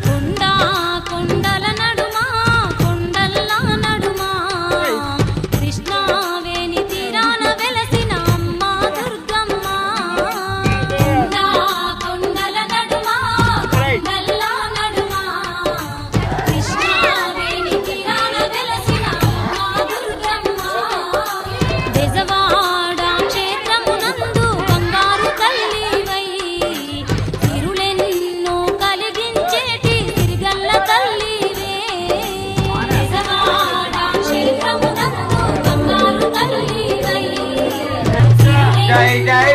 కొండా కొండల నడుమా కొండల్లా నడుమా కృష్ణావేణి తీరాన వెలసిన అమ్మ దుర్గమ్మ. కొండా కొండల నడుమా కొండల్లా నడుమా కృష్ణావేణి తీరాన వెలసిన అమ్మ దుర్గమ్మ. బెజవాడ క్షేత్రమునందు బంగారు తల్లివై తిరులెన్నో కలిగించేటి తిరుగల్ల తల్లివే. బెజవాడ క్షేత్రమునందు బంగారు తల్లివై జై జై